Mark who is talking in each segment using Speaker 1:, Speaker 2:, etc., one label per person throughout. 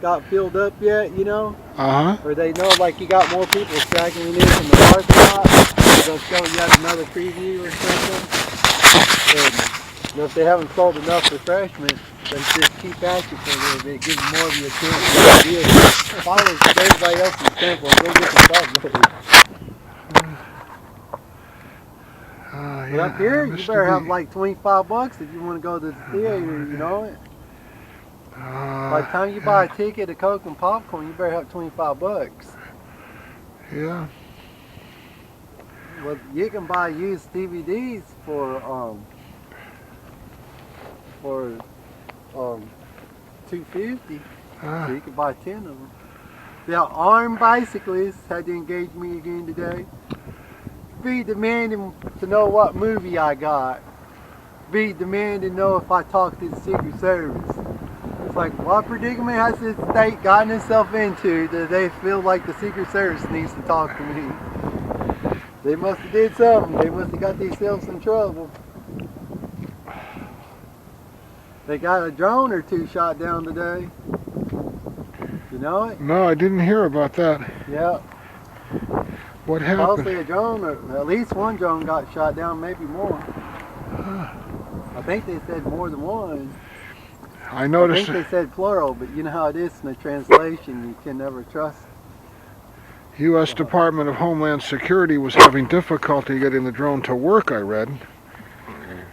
Speaker 1: got filled up yet, you know?
Speaker 2: Uh-huh.
Speaker 1: Or they know like you got more people stacking in from the parking lot. They'll show you have another preview or something. And, you know, if they haven't sold enough refreshments, they just keep at you for a little bit, give you more of your chance to get it. Follow everybody else's tempo and go get some Subway. But up here, you better have like $25 if you want to go to the theater, you know? By the time you buy a ticket, a Coke and popcorn, you better have $25.
Speaker 2: Yeah.
Speaker 1: Well, you can buy used DVDs for $2.50. So you can buy 10 of them. The armed bicyclist had to engage me again today. Be demanding to know what movie I got. Be demanding to know if I talked to the Secret Service. It's like, what predicament has this state gotten itself into that they feel like the Secret Service needs to talk to me? They must have did something. They must have got themselves in trouble. They got a drone or two shot down today. You know it?
Speaker 2: No, I didn't hear about that.
Speaker 1: Yeah.
Speaker 2: What happened?
Speaker 1: Mostly a drone, or at least one drone got shot down, maybe more. I think they said more than one.
Speaker 2: I noticed.
Speaker 1: I think they said plural, but you know how it is in the translation, you can never trust.
Speaker 2: U.S. Department of Homeland Security was having difficulty getting the drone to work, I read.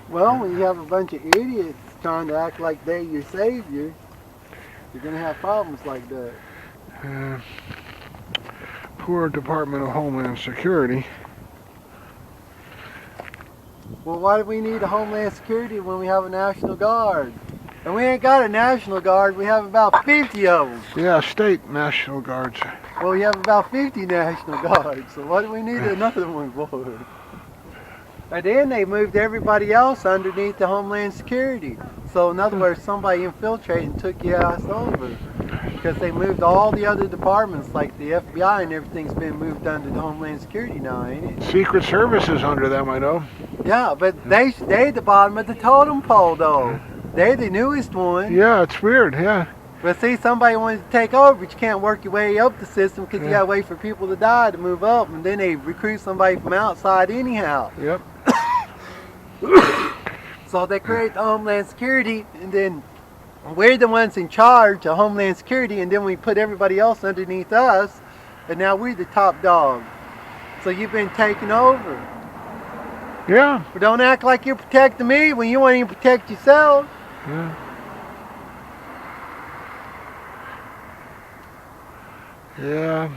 Speaker 1: Well, when you have a bunch of idiots trying to act like they're your savior, you're going to have problems like that.
Speaker 2: Poor Department of Homeland Security.
Speaker 1: Well, why do we need a Homeland Security when we have a National Guard? And we ain't got a National Guard, we have about 50 of them.
Speaker 2: Yeah, state National Guards.
Speaker 1: Well, we have about 50 National Guards, so what do we need another one for? And then they moved everybody else underneath the Homeland Security. So in other words, somebody infiltrated and took your ass over. Because they moved all the other departments, like the FBI and everything's been moved under the Homeland Security now, ain't it?
Speaker 2: Secret Service is under them, I know.
Speaker 1: Yeah, but they the bottom of the totem pole, though. They're the newest one.
Speaker 2: Yeah, it's weird, yeah.
Speaker 1: But see, somebody wanted to take over, but you can't work your way up the system because you gotta wait for people to die to move up, and then they recruit somebody from outside anyhow.
Speaker 2: Yep.
Speaker 1: So they create the Homeland Security, and then we're the ones in charge of Homeland Security, and then we put everybody else underneath us, and now we're the top dog. So you've been taken over.
Speaker 2: Yeah.
Speaker 1: But don't act like you're protecting me when you won't even protect yourself.
Speaker 2: Yeah. Yeah.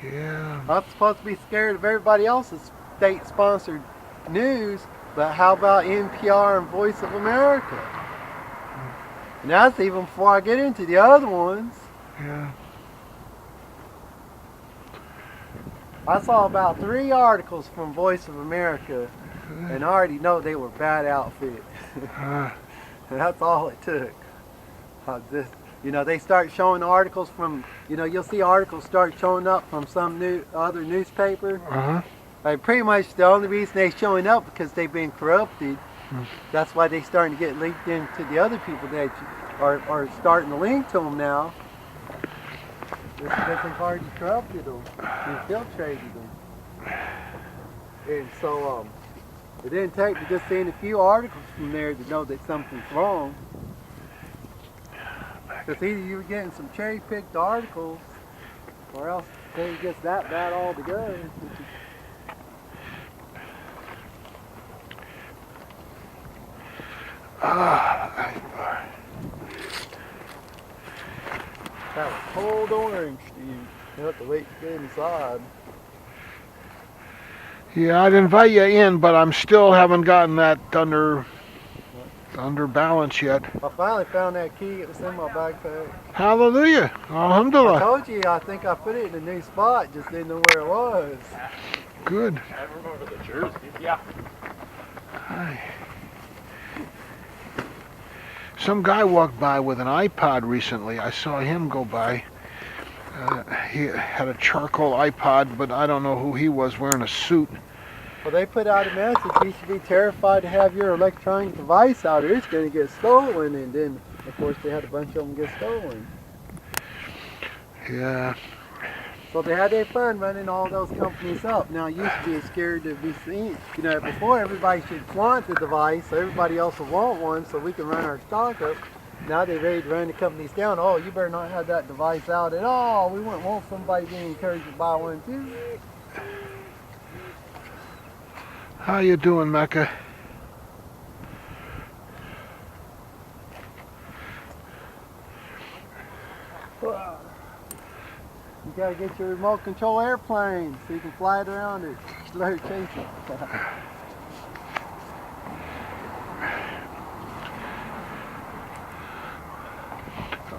Speaker 2: Yeah.
Speaker 1: I'm supposed to be scared of everybody else's state-sponsored news, but how about NPR and Voice of America? And that's even before I get into the other ones.
Speaker 2: Yeah.
Speaker 1: I saw about 3 articles from Voice of America, and I already know they were bad outfit. That's all it took. You know, they start showing articles from, you know, you'll see articles start showing up from some other newspaper. Like pretty much the only reason they're showing up because they've been corrupted. That's why they're starting to get linked into the other people that are starting to link to them now. It's because they've already corrupted them, infiltrated them. And so it didn't take me just seeing a few articles from there to know that something's wrong. Because either you were getting some cherry-picked articles, or else they just that bad altogether. That was cold orange, Steve. You have to wait to get inside.
Speaker 2: Yeah, I'd invite you in, but I'm still haven't gotten that under balance yet.
Speaker 1: I finally found that key. It was in my backpack.
Speaker 2: Hallelujah.
Speaker 1: I
Speaker 2: Alhamdulillah.
Speaker 1: told you, I think I put it in a new spot, just didn't know where it was.
Speaker 2: Good.
Speaker 3: I remember the jersey. Yeah.
Speaker 2: Hi. Some guy walked by with an iPod recently. I saw him go by. He had a charcoal iPod, but I don't know who he was, wearing a suit.
Speaker 1: Well, they put out a message. You should be terrified to have your electronic device out there. It's going to get stolen, and then Of course, they had a bunch of them get stolen.
Speaker 2: Yeah.
Speaker 1: So they had their fun running all those companies up. Now, it used to be scared to be seen. You know, before everybody should flaunt the device, so everybody else will want one so we can run our stock up. Now they're ready to run the companies down. Oh, you better not have that device out at all. We wouldn't want somebody being encouraged to buy one too.
Speaker 2: How you doing, Mecca?
Speaker 1: You gotta get your remote control airplane so you can fly it around it. Let her chase it.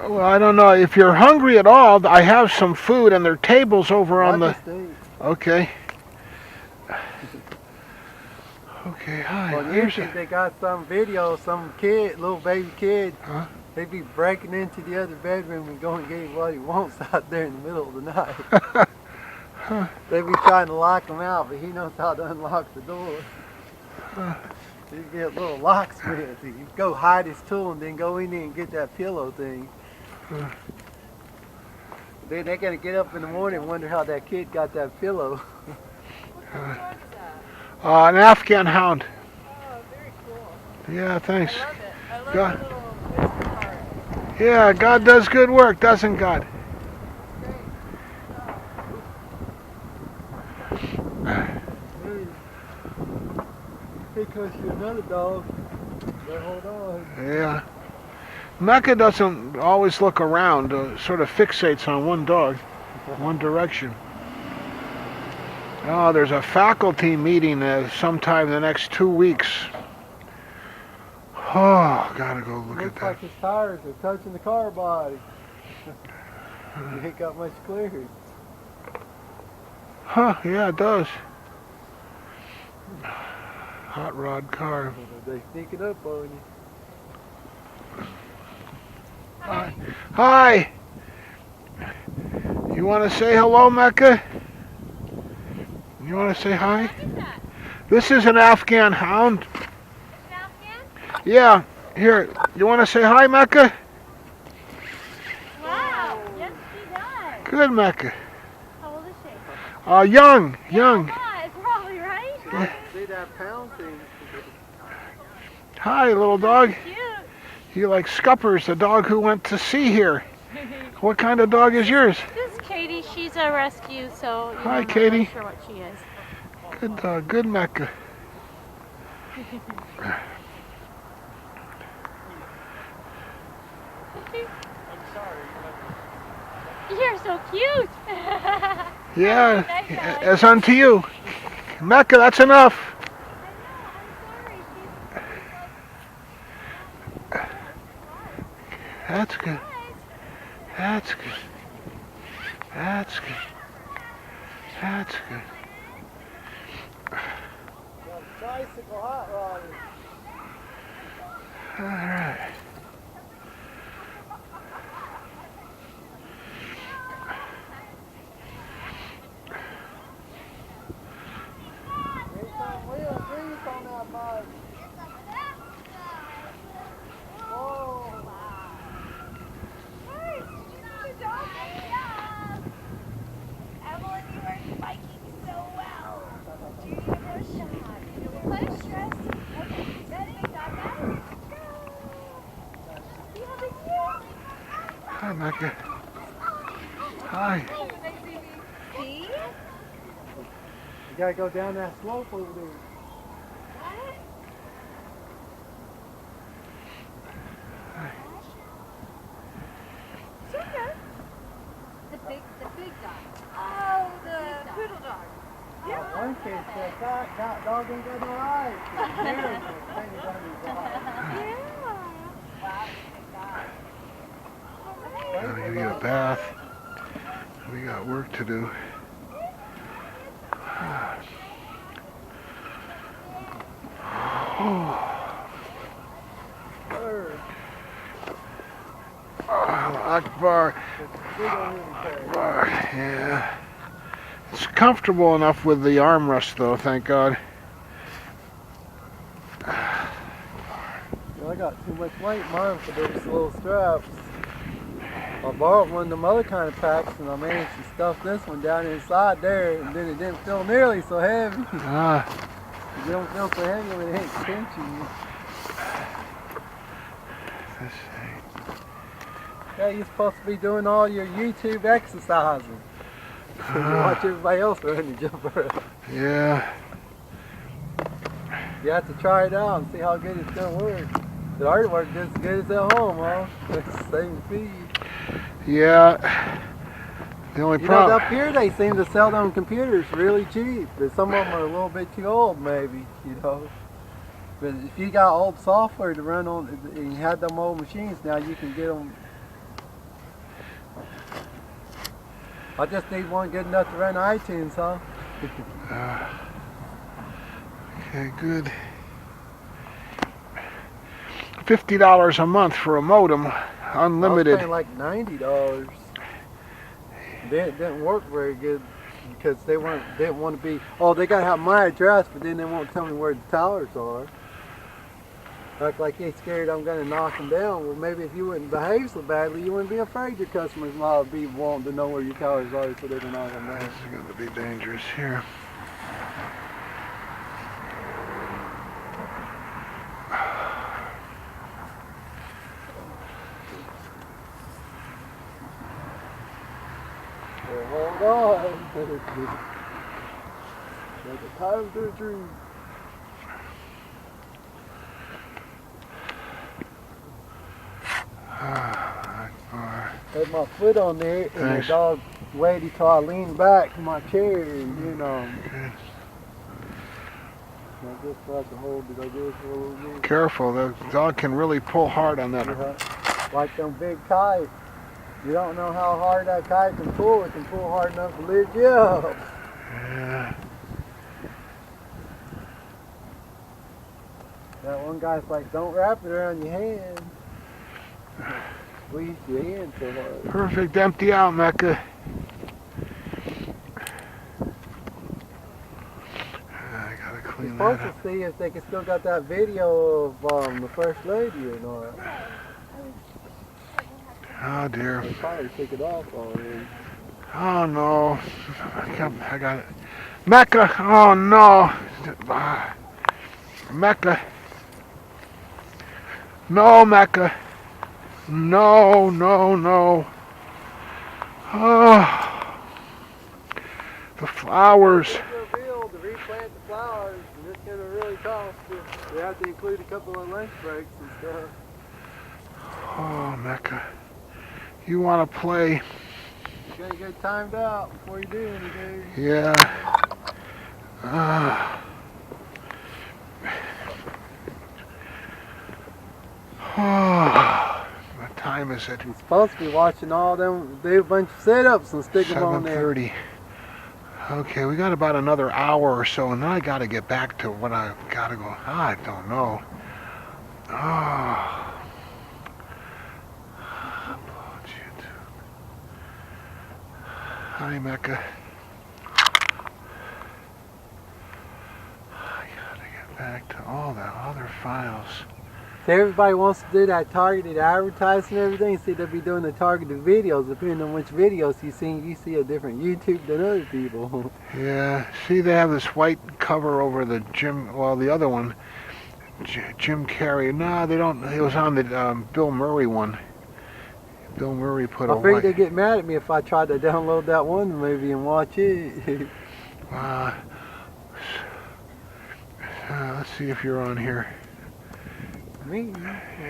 Speaker 2: Well, I don't know. If you're hungry at all, I have some food and there are tables over on the... Okay. Okay, hi.
Speaker 1: On YouTube, they got some video, some kid, little baby kid,
Speaker 2: Huh?
Speaker 1: they be breaking into the other bedroom and going and getting what he wants out there in the middle of the night. They be trying to lock him out, but he knows how to unlock the door. He get a little locksmith. He go hide his tool and then go in there and get that pillow thing. Then they're gonna get up in the morning and wonder how that kid got that pillow.
Speaker 2: An Afghan hound.
Speaker 4: Oh, very cool.
Speaker 2: Yeah, thanks.
Speaker 4: I love it. I love
Speaker 2: God.
Speaker 4: the little business card.
Speaker 2: Yeah, God does good work, doesn't God?
Speaker 4: Great.
Speaker 1: Hey, cause you're another dog. But hold on.
Speaker 2: Yeah. Mecca doesn't always look around, sort of fixates on one dog, one direction. Oh, there's a faculty meeting sometime in the next 2 weeks. Oh, gotta go look at
Speaker 1: Looks
Speaker 2: that.
Speaker 1: like his tires are touching the car body. You ain't got much clearance.
Speaker 2: Huh, yeah, it does. Hot rod car.
Speaker 1: They sneaking up on you.
Speaker 2: Hi. Hi! You want to say hello, Mecca? You want to say hi?
Speaker 4: What is that?
Speaker 2: This is an Afghan hound.
Speaker 4: An Afghan?
Speaker 2: Yeah, here. You want to say hi, Mecca?
Speaker 4: Wow. Yes, she does.
Speaker 2: Good, Mecca.
Speaker 4: How old is she?
Speaker 2: Young.
Speaker 4: Yeah, probably, right?
Speaker 1: See that pound thing?
Speaker 2: Hi, little dog.
Speaker 4: Cute.
Speaker 2: You like Scuppers, the dog who went to sea here. What kind of dog is yours?
Speaker 4: This is Katie. She's a rescue, so
Speaker 2: Hi,
Speaker 4: I'm not
Speaker 2: Katie.
Speaker 4: really sure what she is.
Speaker 2: Good dog, good Mecca.
Speaker 4: You're so cute.
Speaker 2: Yeah,
Speaker 4: Nice, Alex.
Speaker 2: as unto you. Mecca, that's enough. That's good. That's good. That's good. That's good.
Speaker 1: Got a tricycle hot rodder.
Speaker 2: All right.
Speaker 1: There's some wheel grease on that bike. Whoa.
Speaker 5: Evelyn, you are biking so well. Do you need a shot? Let us stress. Okay, ready? Got that? Go! Yeah, thank you.
Speaker 2: Hi, Mecca. Hi.
Speaker 5: See?
Speaker 1: You gotta go down that slope over there.
Speaker 5: What? Sugar? The big dog. Oh, the poodle dog.
Speaker 1: One kid said, that dog ain't got no eyes. It's terrible. Thing is under his eyes.
Speaker 5: Yeah. Wow, big dog.
Speaker 2: Gotta give you a bath. We got work to do.
Speaker 1: Bird.
Speaker 2: Akbar.
Speaker 1: Big old unicorn.
Speaker 2: Akbar. Yeah. It's comfortable enough with the armrest, though, thank God.
Speaker 1: I got too much make mine for those little straps. I borrowed one of them other kind of packs and I managed to stuff this one down inside there and then it didn't feel nearly so heavy. You don't feel so heavy when it ain't pinching you. Yeah, you're supposed to be doing all your YouTube exercising. You watch everybody else run and jump around.
Speaker 2: Yeah.
Speaker 1: You have to try it out and see how good it's going to work. It already worked just as good as at home, huh? It's the same speed.
Speaker 2: Yeah. The only
Speaker 1: You know,
Speaker 2: problem.
Speaker 1: up here they seem to sell them computers really cheap, but some of them are a little bit too old, maybe, you know. But if you got old software to run on, and you had them old machines, now you can get them. I just need one good enough to run iTunes, huh?
Speaker 2: Okay, good. $50 a month for a modem, unlimited.
Speaker 1: I was paying like $90. It didn't work very good because they didn't want to be. Oh, they gotta have my address, but then they won't tell me where the towers are. Act like they scared I'm gonna knock them down. Well, maybe if you wouldn't behave so badly, you wouldn't be afraid your customers might be wanting to know where your towers are, so they can knock them down.
Speaker 2: This is going to be dangerous here.
Speaker 1: Well, hold on. There's a time to dream. Had my foot on there, and
Speaker 2: Thanks.
Speaker 1: the dog waited till I leaned back in my chair, and you know. I just tried to hold it, I guess, a little bit.
Speaker 2: Careful, the dog can really pull hard on that.
Speaker 1: Like them big kites. You don't know how hard that kite can pull. It can pull hard enough to lift you up.
Speaker 2: Yeah.
Speaker 1: That one guy's like, don't wrap it around your hand. Squeeze your hand so hard.
Speaker 2: Perfect, empty out, Mecca. I gotta
Speaker 1: You're
Speaker 2: clean
Speaker 1: supposed
Speaker 2: that
Speaker 1: to
Speaker 2: up.
Speaker 1: see if they can still got that video of the First Lady or not.
Speaker 2: Oh dear.
Speaker 1: They probably took it off already.
Speaker 2: Oh no. I got it. Mecca! Oh no! Mecca! No, Mecca! No, no, no. Oh. The flowers.
Speaker 1: It's a bill to replant the flowers, and it's going to really cost you. They have to include a couple of lunch breaks and stuff.
Speaker 2: Oh, Mecca. You want to play?
Speaker 1: You got to get timed out before you do anything.
Speaker 2: Yeah. What time is it?
Speaker 1: You're supposed to be watching all them, do a bunch of sit-ups and stick them on there.
Speaker 2: 7:30. Okay, we got about another hour or so, and then I got to get back to what I got to go. I don't know. Oh. Hi, Mecca. I got to get back to all the other files.
Speaker 1: So everybody wants to do that targeted advertising and everything. See, they'll be doing the targeted videos. Depending on which videos you see a different YouTube than other people.
Speaker 2: Yeah, see, they have this white cover over the Jim, well, the other one, Jim Carrey. No, they don't. It was on the Bill Murray one. Bill Murray put a
Speaker 1: I figured
Speaker 2: white.
Speaker 1: they'd get mad at me if I tried to download that one movie and watch it.
Speaker 2: Let's see if you're on here.
Speaker 1: Me?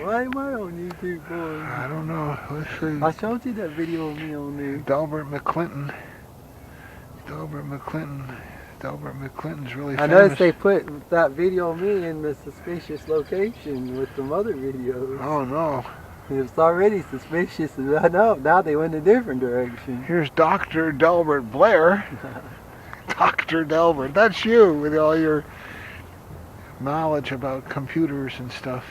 Speaker 1: Why am I on YouTube for?
Speaker 2: I don't know. Let's see.
Speaker 1: I showed you that video of me on there.
Speaker 2: Delbert McClinton. Delbert McClinton's really
Speaker 1: I
Speaker 2: famous.
Speaker 1: noticed they put that video of me in the suspicious location with some other videos.
Speaker 2: Oh no.
Speaker 1: It was already suspicious, and I know, now they went a different direction.
Speaker 2: Here's Dr. Delbert Blair. Dr. Delbert, that's you with all your knowledge about computers and stuff.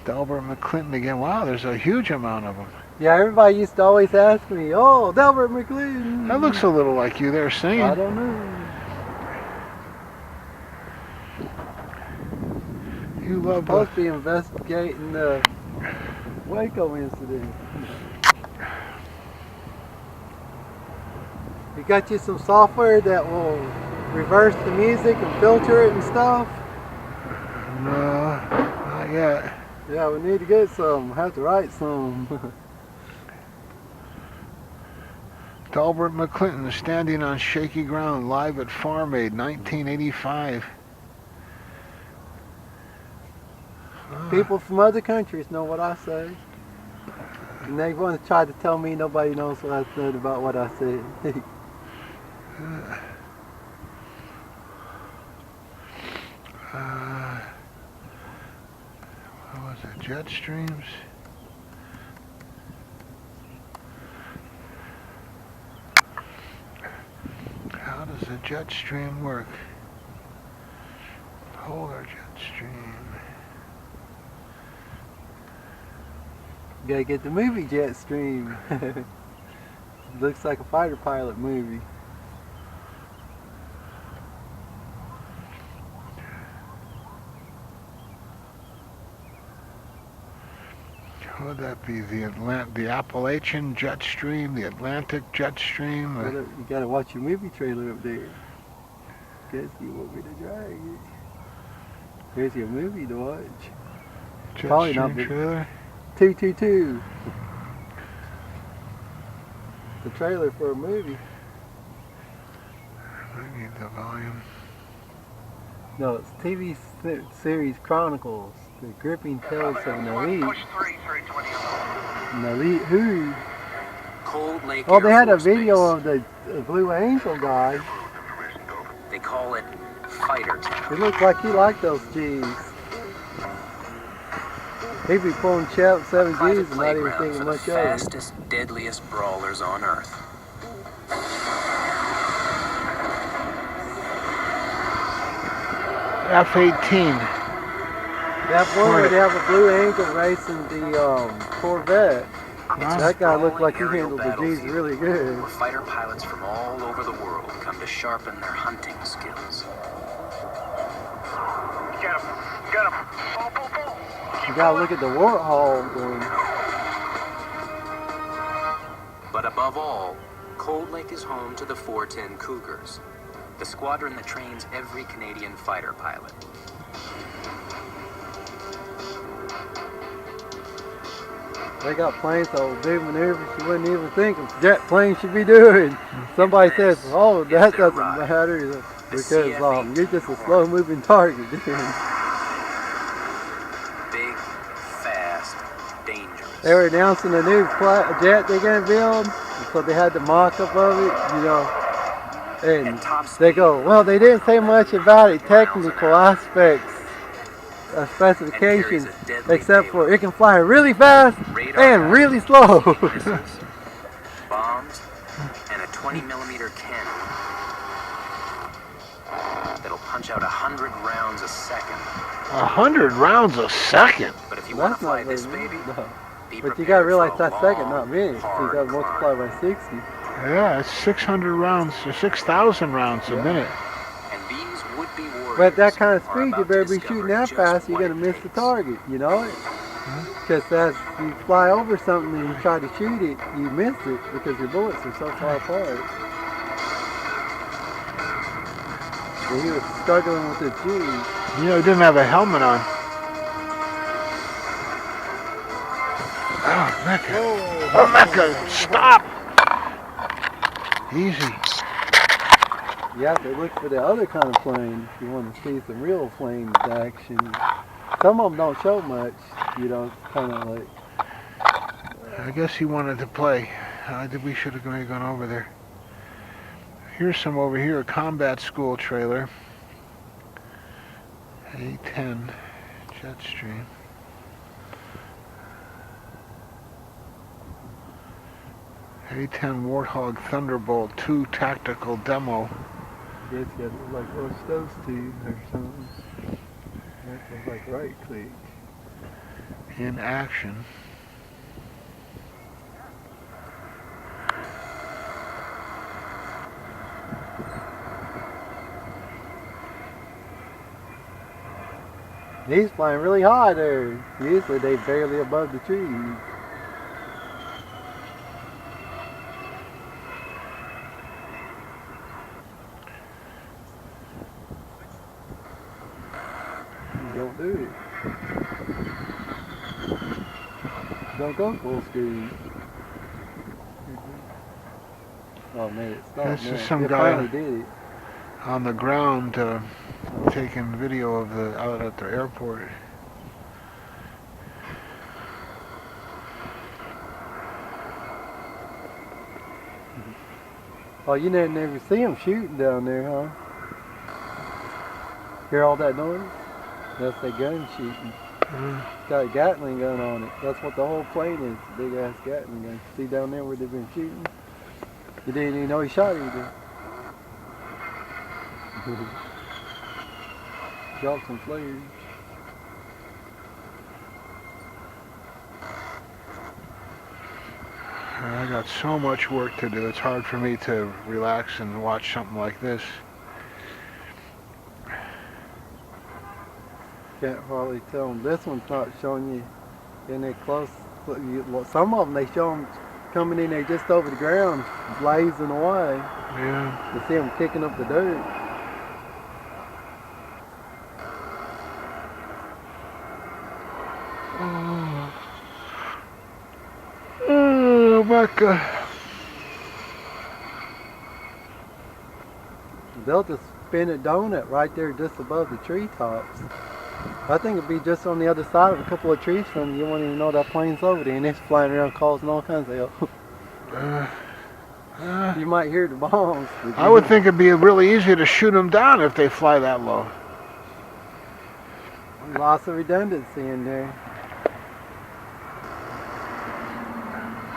Speaker 2: Delbert McClinton again. Wow, there's a huge amount of them.
Speaker 1: Yeah, everybody used to always ask me, oh, Delbert McLean.
Speaker 2: That looks a little like you there singing.
Speaker 1: I don't know.
Speaker 2: You love
Speaker 1: Supposed to be investigating the Waco incident. You got you some software that will reverse the music and filter it and stuff?
Speaker 2: No, not yet.
Speaker 1: Yeah, we need to get some. Have to write some.
Speaker 2: Delbert McClinton standing on shaky ground live at Farm Aid 1985.
Speaker 1: People from other countries know what I say. And they want to try to tell me nobody knows what I said about what I said.
Speaker 2: What was it? Jet streams? How does a jet stream work? Polar jet stream.
Speaker 1: You gotta get the movie jet stream. Looks like a fighter pilot movie.
Speaker 2: What would that be? The Appalachian jet stream, the Atlantic jet stream?
Speaker 1: You gotta watch your movie trailer up there. Guess you want me to drag it. Here's your movie to watch.
Speaker 2: Jet
Speaker 1: Probably
Speaker 2: stream
Speaker 1: not big.
Speaker 2: trailer?
Speaker 1: 222. The trailer for a movie.
Speaker 2: I need the volume.
Speaker 1: No, it's TV series Chronicles. The gripping tales of an elite. An elite who?
Speaker 6: Cold Lake
Speaker 1: Oh, they
Speaker 6: Air
Speaker 1: had a
Speaker 6: Force
Speaker 1: video
Speaker 6: Base.
Speaker 1: of the Blue Angel guy.
Speaker 6: They call it Fighter Town.
Speaker 1: It looked like he liked those G's. He'd be pulling 7
Speaker 6: Private
Speaker 1: G's and not even
Speaker 6: playground
Speaker 1: thinking
Speaker 6: for the
Speaker 1: much of it.
Speaker 6: fastest, deadliest brawlers on Earth.
Speaker 2: F-18.
Speaker 1: That one where they have a Blue Angel racing the Corvette. That guy looked like he
Speaker 6: Aerial
Speaker 1: handled the G's
Speaker 6: battlefield
Speaker 1: really good.
Speaker 6: Where fighter pilots from all over the world come to sharpen their hunting skills.
Speaker 3: Get him. Get him. Pull, pull, pull.
Speaker 1: You gotta look at the Warthog going.
Speaker 6: But above all, Cold Lake is home to the 410 Cougars, the squadron that trains every Canadian fighter pilot.
Speaker 1: They got planes that will do maneuvers you wouldn't even think a jet plane should be doing. Somebody says, oh, that doesn't matter because you're just a slow moving target.
Speaker 6: Big, fast, dangerous.
Speaker 1: They were announcing a new jet they're going to build, so they had the mock-up of it, you know. And they go, well, they didn't say much about it, technical aspects, specifications, except for it can fly really fast and really slow.
Speaker 6: Bombs, and a 20mm cannon that'll punch out 100 rounds a second.
Speaker 2: 100 rounds a second?
Speaker 6: But if you want
Speaker 1: That's
Speaker 6: to fly
Speaker 1: not
Speaker 6: this
Speaker 1: very
Speaker 6: baby,
Speaker 1: many, no.
Speaker 6: be
Speaker 1: But you gotta
Speaker 6: prepared
Speaker 1: realize
Speaker 6: for a
Speaker 1: that's second,
Speaker 6: long,
Speaker 1: not minutes. So you
Speaker 6: hard
Speaker 1: gotta multiply
Speaker 6: climb.
Speaker 1: by 60.
Speaker 2: Yeah, it's 600 rounds, or 6,000 rounds a minute.
Speaker 6: And these would-be warriors
Speaker 1: But at that kind of
Speaker 6: are
Speaker 1: speed, you
Speaker 6: about
Speaker 1: better
Speaker 6: to
Speaker 1: be
Speaker 6: discover
Speaker 1: shooting that
Speaker 6: just
Speaker 1: fast, you're
Speaker 6: what
Speaker 1: gonna
Speaker 6: it
Speaker 1: miss the
Speaker 6: takes.
Speaker 1: target, you know? Because as you fly over something and you try to shoot it, you miss it because your bullets are so far apart. And he was struggling with his G.
Speaker 2: You know, he didn't have a helmet on. Oh, Mecca. Oh, Mecca, stop! Easy.
Speaker 1: You have to look for the other kind of plane if you want to see some real planes action. Some of them don't show much, you know, it's kind of like...
Speaker 2: I guess he wanted to play. We should have gone over there. Here's some over here, a combat school trailer. A-10 Jetstream. A-10 Warthog Thunderbolt 2 tactical demo.
Speaker 1: I guess you have to look like those two or something. That's like right click.
Speaker 2: In action.
Speaker 1: He's flying really high there. Usually they barely above the trees. Don't do it. Don't go full speed. Oh man, it stopped.
Speaker 2: This is
Speaker 1: Man.
Speaker 2: some
Speaker 1: It
Speaker 2: guy
Speaker 1: finally did it.
Speaker 2: on the ground taking video of the out at the airport.
Speaker 1: Oh, you never see them shooting down there, huh? Hear all that noise? That's their gun shooting. It's got a Gatling gun on it. That's what the whole plane is, a big ass Gatling gun. See down there where they've been shooting? You didn't even know he shot either. Dropped some flares.
Speaker 2: I got so much work to do. It's hard for me to relax and watch something like this.
Speaker 1: Can't hardly tell them. This one's not showing you in there close. Some of them they show them coming in there just over the ground, blazing away.
Speaker 2: Yeah.
Speaker 1: You see them kicking up the dirt.
Speaker 2: Oh, Becca.
Speaker 1: They'll just spin a donut right there just above the treetops. I think it'd be just on the other side of a couple of trees from you. You won't even know that plane's over there and it's flying around causing all kinds of hell. You might hear the bombs.
Speaker 2: I would think it'd be really easy to shoot them down if they fly that low.
Speaker 1: Lots of redundancy in there.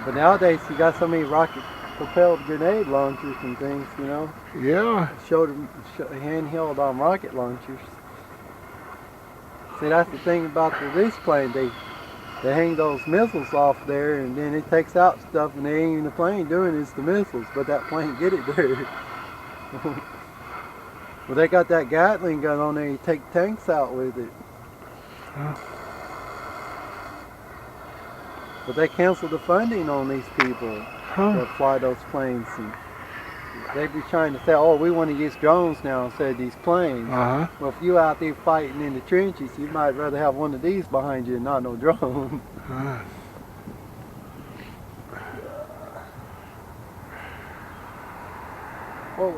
Speaker 1: But nowadays you got so many rocket-propelled grenade launchers and things, you know.
Speaker 2: Yeah.
Speaker 1: Handheld rocket launchers. See, that's the thing about the lease plane. They hang those missiles off there, and then it takes out stuff, and they ain't even the plane doing it's the missiles, but that plane get it there. Well, they got that Gatling gun on there. You take tanks out with it. But they canceled the funding on these people that fly those planes. And they be trying to say, oh, we want to use drones now instead of these planes.
Speaker 2: Uh-huh.
Speaker 1: Well, if you out there fighting in the trenches, you might rather have one of these behind you and not no drone. Whoa.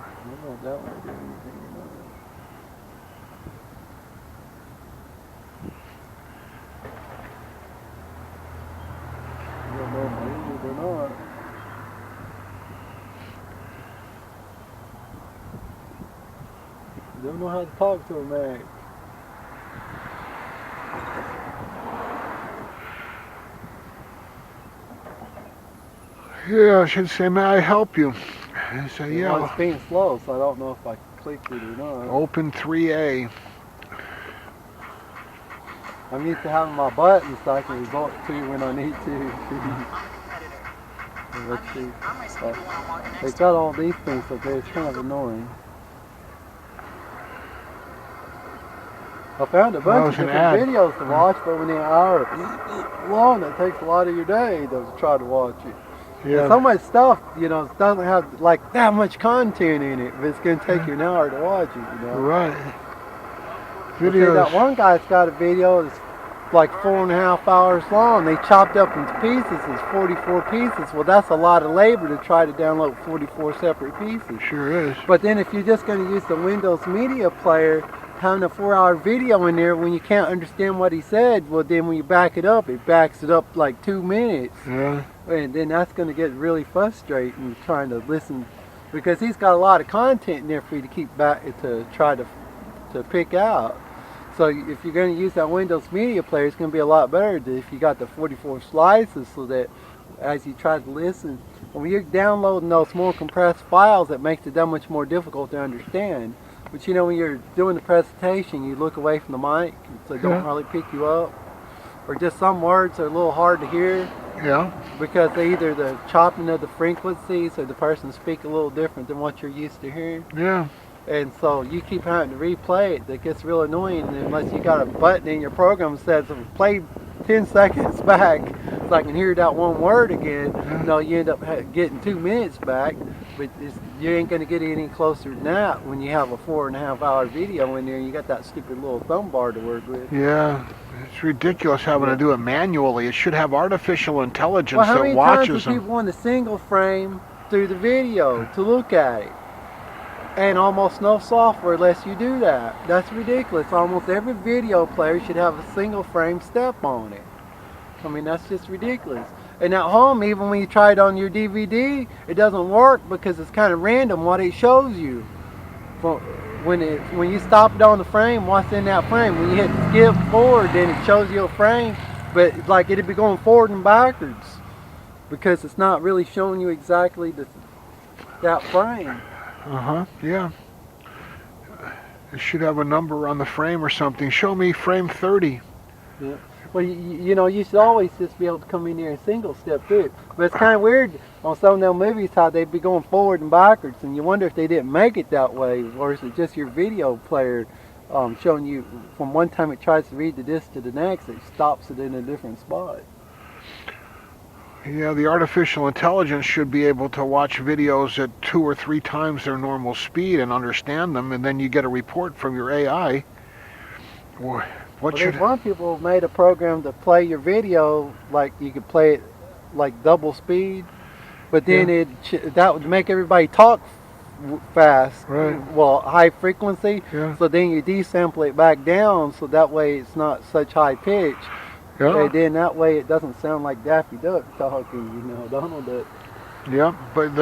Speaker 1: I don't know if that one did anything or not. I don't know if I did or not. Don't know how to talk to a man.
Speaker 2: Yeah, I should say, may I help you? I say, yeah.
Speaker 1: Well, it's being slow, so I don't know if I clicked it or not.
Speaker 2: Open 3A.
Speaker 1: I'm used to having my buttons so I can resort to when I need to. Let's see. They got all these things up there. It's kind of annoying. I found a bunch of different videos to watch, but when they're an hour long, it takes a lot of your day to try to watch it.
Speaker 2: Yeah.
Speaker 1: So much stuff, you know, it doesn't have like that much content in it, but it's going to take you an hour to watch it, you know.
Speaker 2: Right.
Speaker 1: Videos. That one guy's got a video that's like 4.5 hours long. They chopped up into pieces. It's 44 pieces. Well, that's a lot of labor to try to download 44 separate pieces.
Speaker 2: Sure is.
Speaker 1: But then if you're just going to use the Windows Media Player, having a 4-hour video in there when you can't understand what he said, well then when you back it up like 2 minutes.
Speaker 2: Yeah.
Speaker 1: And then that's going to get really frustrating trying to listen, because he's got a lot of content in there for you to keep back to try to pick out. So if you're going to use that Windows Media Player, it's going to be a lot better if you got the 44 slices, so that as you try to listen, when you're downloading those more compressed files, it makes it that much more difficult to understand. But you know, when you're doing the presentation, you look away from the mic, so it don't hardly pick you up. Or just some words are a little hard to hear.
Speaker 2: Yeah.
Speaker 1: Because they either the chopping of the frequencies or the person speak a little different than what you're used to hearing.
Speaker 2: Yeah.
Speaker 1: And so you keep having to replay it. That gets real annoying unless you got a button in your program that says play 10 seconds back so I can hear that one word again. No, you end up getting 2 minutes back, but you ain't going to get any closer than that when you have a 4.5 hour video in there and you got that stupid little thumb bar to work with.
Speaker 2: Yeah, it's ridiculous having to do it manually. It should have artificial intelligence
Speaker 1: Well, how
Speaker 2: that
Speaker 1: many
Speaker 2: watches
Speaker 1: times do
Speaker 2: them.
Speaker 1: people want a single frame through the video to look at it? And almost no software lets you do that. That's ridiculous. Almost every video player should have a single frame step on it. I mean, that's just ridiculous. And at home, even when you try it on your DVD, it doesn't work because it's kind of random what it shows you. When you stop it on the frame, what's in that frame? When you hit skip forward, then it shows you a frame, but like it'd be going forward and backwards because it's not really showing you exactly that frame.
Speaker 2: Yeah. It should have a number on the frame or something. Show me frame 30.
Speaker 1: Yeah. Well, you know, you should always just be able to come in here and single step through it. But it's kind of weird on some of them movies how they'd be going forward and backwards, and you wonder if they didn't make it that way, or is it just your video player showing you from one time it tries to read the disc to the next, it stops it in a different spot.
Speaker 2: Yeah, the artificial intelligence should be able to watch videos at 2 or 3 times their normal speed and understand them, and then you get a report from your AI.
Speaker 1: There's one people made a program to play your video, like you could play it like double speed, but then that would make everybody talk fast,
Speaker 2: right?
Speaker 1: Well, high frequency.
Speaker 2: Yeah.
Speaker 1: So then you desample it back down, so that way it's not such high pitch.
Speaker 2: Yeah.
Speaker 1: And then that way it doesn't sound like Daffy Duck talking, you know, Donald Duck.
Speaker 2: Yeah, but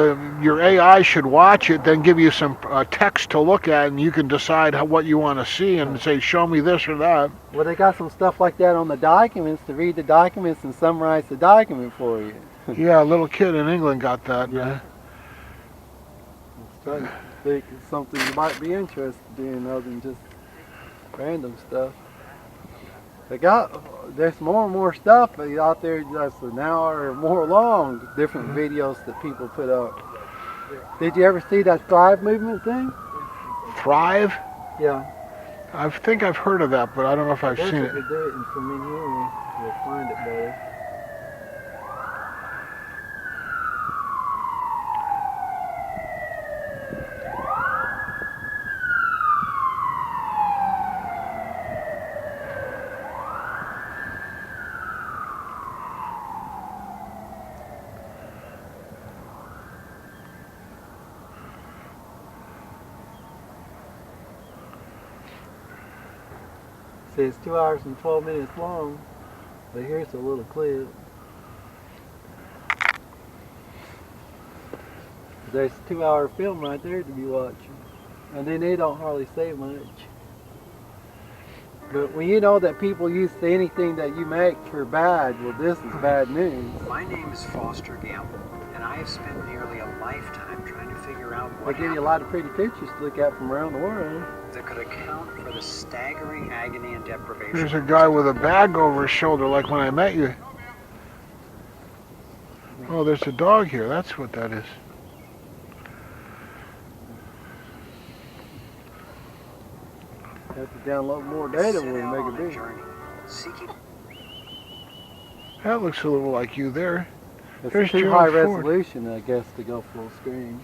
Speaker 2: your AI should watch it, then give you some text to look at, and you can decide what you want to see and say, show me this or that.
Speaker 1: Well, they got some stuff like that on the documents to read the documents and summarize the document for you.
Speaker 2: Yeah, a little kid in England got that.
Speaker 1: Yeah. I think it's something you might be interested in other than just random stuff. There's more and more stuff out there that's an hour or more long, different videos that people put up. Did you ever see that Thrive movement thing?
Speaker 2: Thrive?
Speaker 1: Yeah.
Speaker 2: I think I've heard of that, but I don't know if I've seen it.
Speaker 1: If you do it from in here, you'll find it better. It's 2 hours and 12 minutes long, but here's a little clip. There's a 2 hour film right there to be watching, and then they don't hardly say much. But when you know that people use anything that you make for bad, well, this is bad news.
Speaker 6: My name is Foster Gamble, and I have spent nearly a lifetime trying to figure out
Speaker 1: They
Speaker 6: what
Speaker 1: give you a lot of pretty pictures to look at from around the world.
Speaker 6: that could account for the staggering agony and deprivation.
Speaker 2: There's a guy with a bag over his shoulder like when I met you. Oh, there's a dog here. That's what that is.
Speaker 1: Have to download more data when we make it big.
Speaker 6: Seeking
Speaker 2: That looks a little like you there.
Speaker 1: It's
Speaker 2: There's
Speaker 1: too
Speaker 2: Gerald
Speaker 1: high
Speaker 2: Ford.
Speaker 1: resolution, I guess, to go full screen.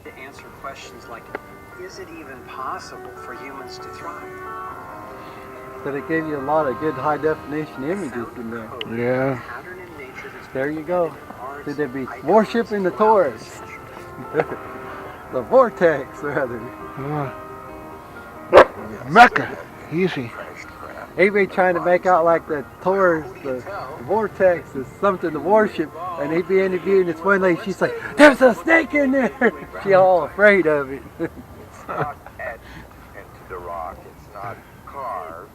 Speaker 6: to answer questions like, is it even possible for humans to thrive?
Speaker 1: But it gave you a lot of good high definition images in there.
Speaker 2: Yeah.
Speaker 6: Pattern in nature that's
Speaker 1: There you go.
Speaker 6: ours
Speaker 1: Should there be
Speaker 6: identifies
Speaker 1: worshiping the
Speaker 6: throughout
Speaker 1: Taurus?
Speaker 6: centuries.
Speaker 1: The vortex, rather.
Speaker 2: Mecca. Easy.
Speaker 1: He'd be trying to make out like the Taurus, the vortex is something to worship, and he'd be interviewing this one lady. She's like, "There's a snake in there." She all afraid of it.
Speaker 3: It's not etched into the rock. It's not carved.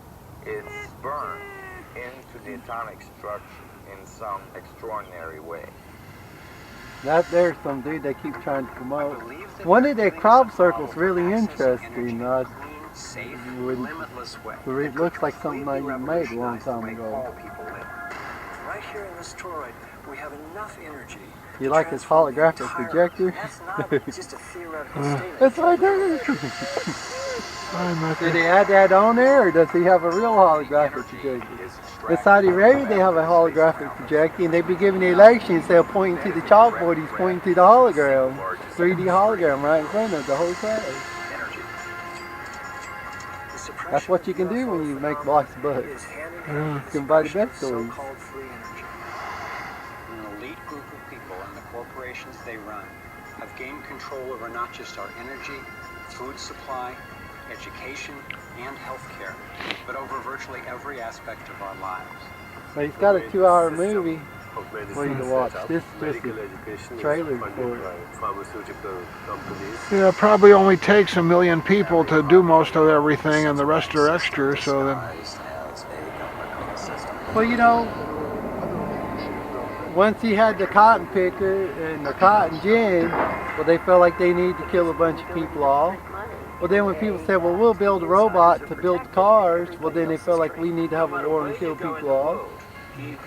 Speaker 3: It's burned into the atomic structure in some extraordinary way.
Speaker 1: That there's some dude they keep trying to promote. One of their crop circles really interesting.
Speaker 6: Safe,
Speaker 1: Would-
Speaker 6: limitless way.
Speaker 1: It looks like something I made a long time ago.
Speaker 7: right here in this toroid, we have enough energy.
Speaker 1: You like his holographic projector?
Speaker 7: That's not just a theoretical statement.
Speaker 1: It's right there.
Speaker 2: I'm not
Speaker 1: Did they add that on there, or does he have a real holographic projector? In Saudi Arabia, they have a holographic projector, and they be giving the elections. They're pointing to the chalkboard. He's pointing to the hologram, 3D hologram right in front of the whole class. That's what you can do when you make lots of bucks. You can buy the best toys.
Speaker 8: An elite group of people and the corporations they run have gained control over not just our energy, food supply, education, and healthcare, but over virtually every aspect of our lives.
Speaker 1: So he's got a 2-hour movie for you to watch. This is just a trailer for it.
Speaker 2: Yeah, it probably only takes 1 million people to do most of everything, and the rest are extras. So then,
Speaker 1: well, you know, once he had the cotton picker and the cotton gin, well, they felt like they need to kill a bunch of people off. Well, then when people said, well, we'll build a robot to build cars, well, then they felt like we need to have a war and kill people off.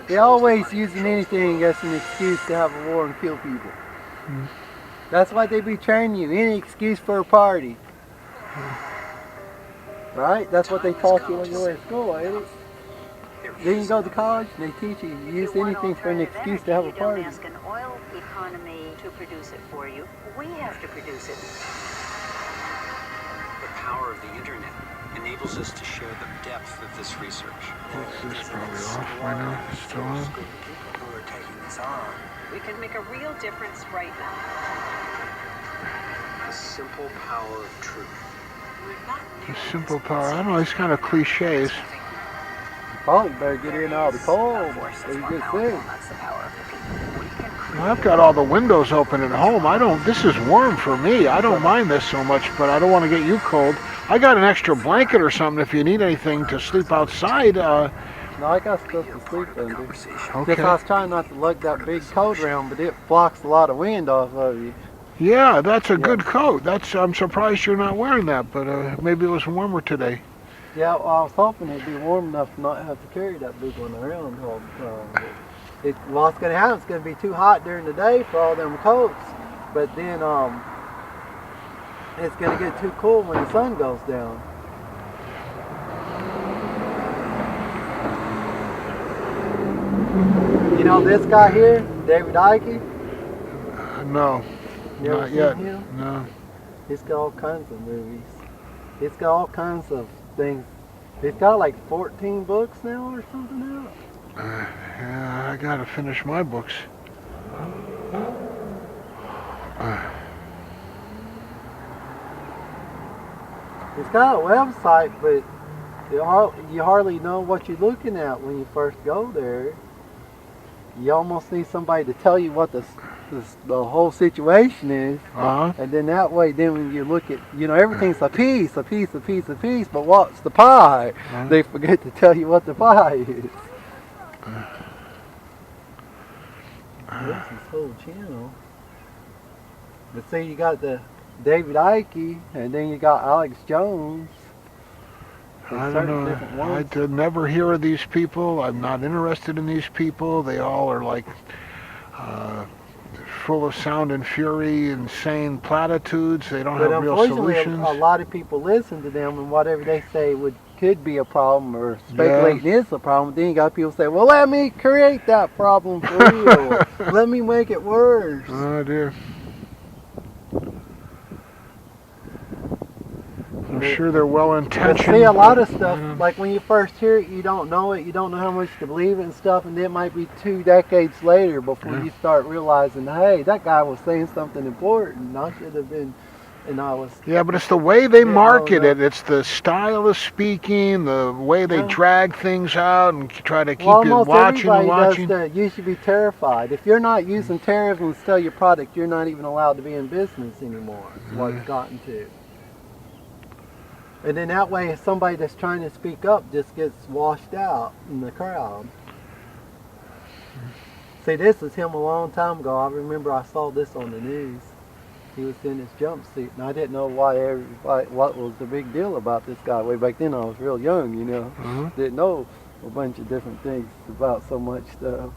Speaker 1: They're always using anything as an excuse to have a war and kill people. That's why they be training you, any excuse for a party. Right? That's what they taught you when you were in school, ain't it? Then you go to college and they teach you, you use anything for an excuse to have a party.
Speaker 9: Don't ask an oil economy to produce it for you. We have to produce it.
Speaker 8: The power of the internet enables us to share the depth of this research.
Speaker 2: this is probably off right now. It's still on.
Speaker 7: Who are taking this on?
Speaker 9: We can make a real difference right now.
Speaker 8: The simple power of truth.
Speaker 2: The simple power. I don't know. These kind of cliches.
Speaker 1: Probably better get in all the cold so you get sick.
Speaker 2: Well, I've got all the windows open at home. This is warm for me. I don't mind this so much, but I don't want to get you cold. I got an extra blanket or something if you need anything to sleep outside.
Speaker 1: No, I got stuff to sleep under.
Speaker 2: Okay.
Speaker 1: Just I was trying not to lug that big coat around, but it blocks a lot of wind off of you.
Speaker 2: Yeah, that's a good coat. I'm surprised you're not wearing that, but maybe it was warmer today.
Speaker 1: Yeah, well, I was hoping it'd be warm enough to not have to carry that big one around all the time. What's going to happen, it's going to be too hot during the day for all them coats, but then it's going to get too cool when the sun goes down. You know this guy here, David Icke?
Speaker 2: No,
Speaker 1: You ever
Speaker 2: not
Speaker 1: seen
Speaker 2: yet.
Speaker 1: him?
Speaker 2: No.
Speaker 1: He's got all kinds of movies. He's got all kinds of things. He's got like 14 books now or something out.
Speaker 2: Yeah, I gotta finish my books.
Speaker 1: It's got a website, but you hardly know what you're looking at when you first go there. You almost need somebody to tell you what the whole situation is. And then that way, then when you look at, everything's a piece, but what's the pie? They forget to tell you what the pie is. That's his whole channel. But see, you got the David Icke, and then you got Alex Jones.
Speaker 2: I don't know. I never hear of these people. I'm not interested in these people. They all are like full of sound and fury, insane platitudes. They don't have real solutions.
Speaker 1: A lot of people listen to them, and whatever they say could be a problem or speculating is a problem. Then you got people say, well, let me create that problem for you. Let me make it worse.
Speaker 2: Oh, dear. I'm sure they're well-intentioned.
Speaker 1: See, a lot of stuff, like when you first hear it, you don't know it, you don't know how much to believe it and stuff, and then it might be 2 decades later before you start realizing, hey, that guy was saying something important. I should have been, and I was...
Speaker 2: Yeah, but it's the way they market it. It's the style of speaking, the way they drag things out and try to keep you watching and watching.
Speaker 1: You should be terrified. If you're not using terrorism to sell your product, you're not even allowed to be in business anymore. That's what it's gotten to. And then that way, somebody that's trying to speak up just gets washed out in the crowd. See, this was him a long time ago. I remember I saw this on the news. He was in his jumpsuit, and I didn't know what was the big deal about this guy. Way back then, I was real young, Didn't know. a bunch of different things about so much stuff.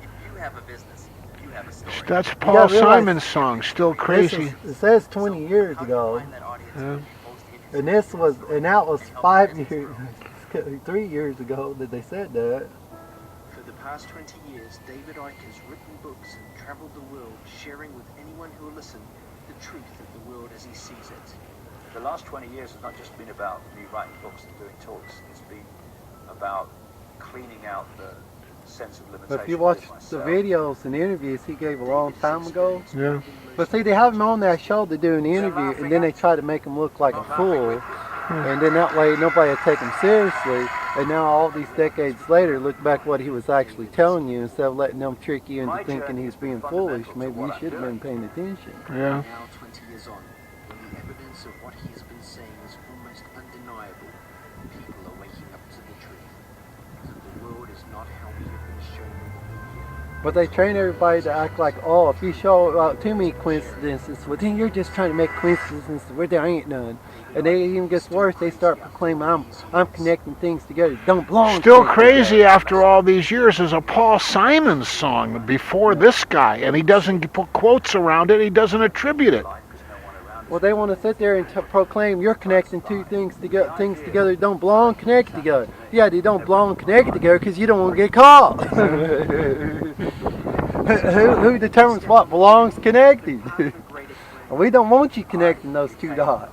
Speaker 6: If you have a business, you have a story.
Speaker 2: That's
Speaker 1: You
Speaker 2: Paul
Speaker 1: gotta realize-
Speaker 2: Simon's song, Still
Speaker 1: This
Speaker 2: Crazy.
Speaker 1: is, it says 20 years ago,
Speaker 6: Find that audience
Speaker 2: Yeah.
Speaker 6: who is most interested
Speaker 1: and this
Speaker 6: in
Speaker 1: was,
Speaker 6: your story
Speaker 1: and that was
Speaker 6: and help
Speaker 1: 5
Speaker 6: others
Speaker 1: years,
Speaker 6: discover it.
Speaker 1: 3 years ago that they said that.
Speaker 10: For the past 20 years, David Icke has written books and traveled the world, sharing with anyone who will listen the truth of the world as he sees it.
Speaker 11: The last 20 years has not just been about me writing books and doing talks. It's been about cleaning out the sense of limitation.
Speaker 1: But if you watch
Speaker 11: with
Speaker 1: the
Speaker 11: myself.
Speaker 1: videos and interviews he gave a long time ago,
Speaker 2: Yeah.
Speaker 1: but see, they have him on that show to do an interview, and then they try to make him look like a fool, and then that way nobody will take him seriously. And now all these decades later, look back what he was actually telling you instead of letting them trick you into thinking he's being foolish. Maybe you should have been paying attention.
Speaker 2: Yeah.
Speaker 10: Now, 20 years on, when the evidence of what he's been saying is almost undeniable, people are waking up to the truth. That the world is not how we have been shown in the media.
Speaker 1: But they train everybody to act like, oh, if you show too many coincidences, well then you're just trying to make coincidences where there ain't none. And they even gets worse. They start proclaiming, I'm connecting things together. Don't belong.
Speaker 2: Still
Speaker 1: to
Speaker 2: Crazy after all these years is a Paul Simon song before this guy, and he doesn't put quotes around it. He doesn't attribute it.
Speaker 1: Well, they want to sit there and proclaim you're connecting two things together. Things together don't belong connected together. Yeah, they don't belong connected together because you don't want to get caught. who determines what belongs connected? We don't want you connecting those two dots.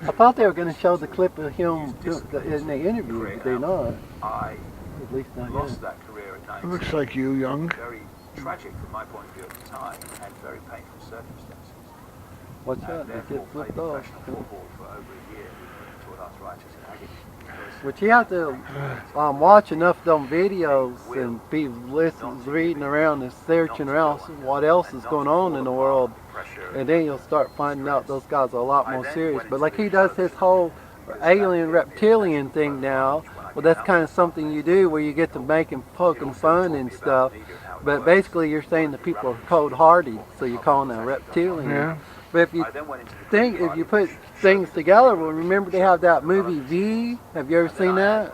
Speaker 1: I thought they were going to show the clip of him in the interview, but they're not.
Speaker 11: I
Speaker 1: At least not
Speaker 11: lost
Speaker 1: yet.
Speaker 11: that career at 19.
Speaker 2: Looks like you, young.
Speaker 11: Very tragic from my point of view at the time, and very painful circumstances.
Speaker 1: Watch
Speaker 11: And
Speaker 1: out, they
Speaker 11: therefore
Speaker 1: get
Speaker 11: played
Speaker 1: flipped off.
Speaker 11: professional football for over a year with rheumatoid arthritis and agony.
Speaker 1: But you have to watch enough of them videos and be listening, reading around and searching around what else is going on in the world, and then you'll start finding out those guys are a lot more serious. But like he does his whole alien reptilian thing now, well that's kind of something you do where you get to making poking fun and stuff. But basically you're saying the people are cold-hearted, so you're calling them reptilian.
Speaker 2: Yeah.
Speaker 1: But if you put things together, well, remember they have that movie V. Have you ever seen that?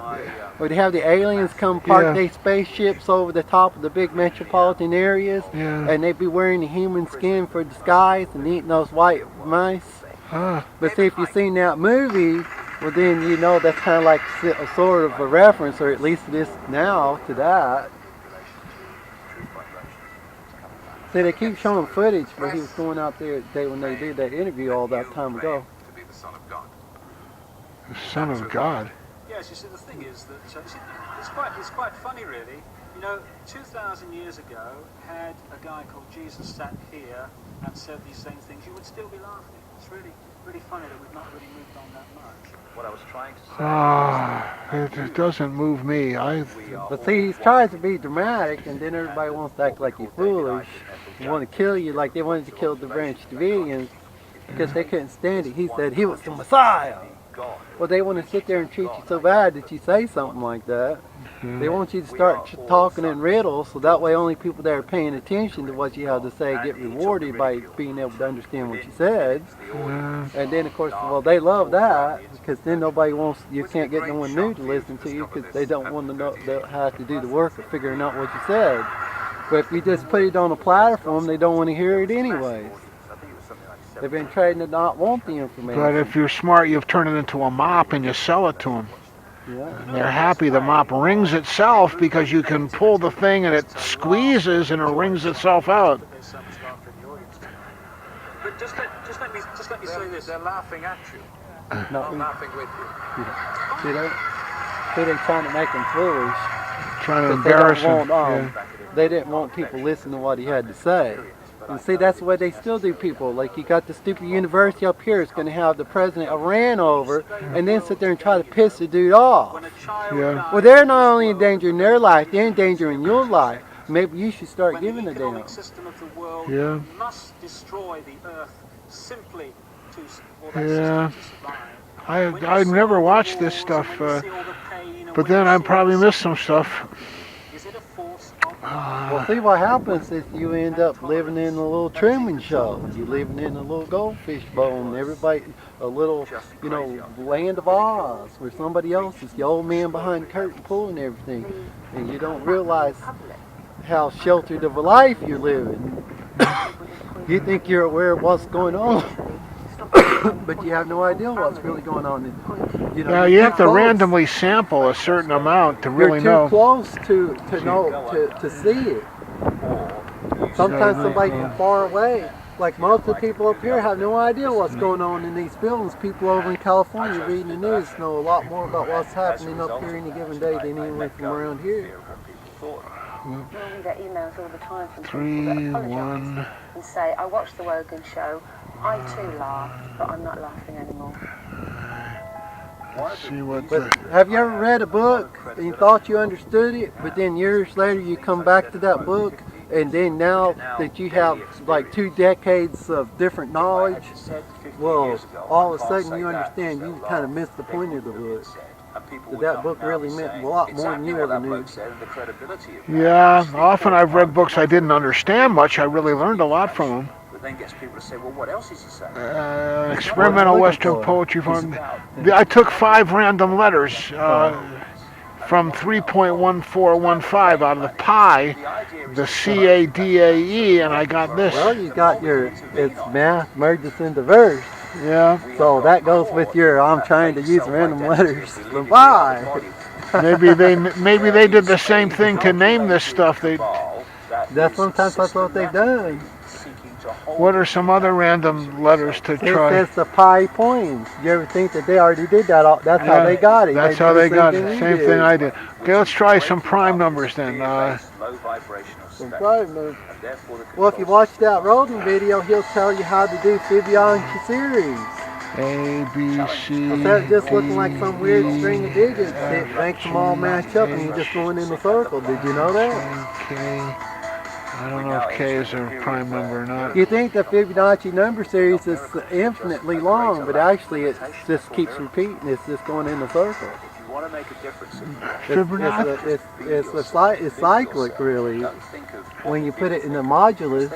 Speaker 1: Where they have the aliens come park their spaceships over the top of the big metropolitan areas, and they be wearing the human skin for disguise and eating those white mice. But see, if you've seen that movie, well then you know that's kind of like a sort of a reference, or at least it is now, to that. See, they keep showing footage where he was going out there when they did that interview all that time ago.
Speaker 3: To be the Son of God.
Speaker 2: The Son of God.
Speaker 8: Yes, you see, the thing is that it's quite funny, really. You know, 2,000 years ago, had a guy called Jesus sat here and said these same things, you would still be laughing. It's really, really funny that we've not really moved on that much.
Speaker 11: What I was trying to say
Speaker 2: It doesn't move me.
Speaker 1: But see, he tries to be dramatic, and then everybody wants to act like he's foolish. They want to kill you like they wanted to kill the Branch Davidians because they couldn't stand it. He said he was the Messiah. Well, they want to sit there and treat you so bad that you say something like that. They want you to start talking in riddles, so that way only people that are paying attention to what you have to say get rewarded by being able to understand what you said. And then, of course, well, they love that because then nobody wants, you can't get no one new to listen to you because they don't want to know, they'll have to do the work of figuring out what you said. But if you just put it on a platform, they don't want to hear it anyways. They've been trained to not want the information.
Speaker 2: But if you're smart, you've turned it into a mop and you sell it to them. And they're happy the mop rings itself because you can pull the thing and it squeezes and it rings itself out.
Speaker 8: But just let me say this.
Speaker 3: They're laughing at you.
Speaker 1: Not
Speaker 3: laughing with you.
Speaker 1: See, they're trying to make them foolish.
Speaker 2: Trying to embarrass
Speaker 1: them. They didn't want people listening to what he had to say. And see, that's the way they still do people. Like, you got the stupid university up here that's going to have the president of Iran over and then sit there and try to piss the dude off. Well, they're not only endangering their life, they're endangering your life. Maybe you should start giving a damn.
Speaker 8: System of the world must destroy the earth simply for that system to survive.
Speaker 2: I've never watched this stuff, but then I probably missed some stuff.
Speaker 8: Is it a force of
Speaker 1: Well, see what happens is you end up living in a little trimming shop. You're living in a little goldfish bowl, and everybody, a little, land of Oz, where somebody else is the old man behind the curtain pulling everything, and you don't realize how sheltered of a life you're living. You think you're aware of what's going on, but you have no idea what's really going on.
Speaker 2: Now you have to randomly sample a certain amount to really know.
Speaker 1: You're too close to see it. Sometimes somebody from far away, like most of the people up here, have no idea what's going on in these buildings. People over in California reading the news know a lot more about what's happening up here any given day than anyone from around here.
Speaker 9: Well, we get emails all the time from
Speaker 2: 3,
Speaker 9: people that apologise
Speaker 2: 1.
Speaker 9: and say, I watched the Wogan show, I too laughed, but I'm not laughing anymore.
Speaker 2: See what
Speaker 1: But have you ever read a book and you thought you understood it, but then years later you come back to that book, and then now that you have like 2 decades of different knowledge, well, all of a sudden you understand you kind of missed the point of the book. That book really meant a lot more than you ever knew.
Speaker 2: Yeah, often I've read books I didn't understand much. I really learned a lot from them.
Speaker 11: Then gets people to say, well, what else is he saying?
Speaker 2: Experimental Western poetry form. I took 5 random letters from 3.1415 out of the pi, the CADAE, and I got this.
Speaker 1: Well, you got it's math merges into verse.
Speaker 2: Yeah.
Speaker 1: So that goes with your I'm trying to use random letters. Why?
Speaker 2: maybe they did the same thing to name this stuff.
Speaker 1: Sometimes that's what they've done.
Speaker 2: What are some other random letters to try?
Speaker 1: It's the pi poems. You ever think that they already did that? That's how they got it.
Speaker 2: That's how they got it. Same thing I did. Okay, let's try some prime numbers then.
Speaker 1: Some prime numbers. Well, if you watch that Roden video, he'll tell you how to do Fibonacci series.
Speaker 2: A, B, C,
Speaker 1: Instead of just looking like some weird string of digits, it makes them all match up and you're just going in a circle. Did you know that?
Speaker 2: K. I don't know if K is a prime number or not.
Speaker 1: You think the Fibonacci number series is infinitely long, but actually it just keeps repeating. It's just going in a circle.
Speaker 11: If you want to make a difference,
Speaker 1: It's cyclic, really. When you put it in the modulus.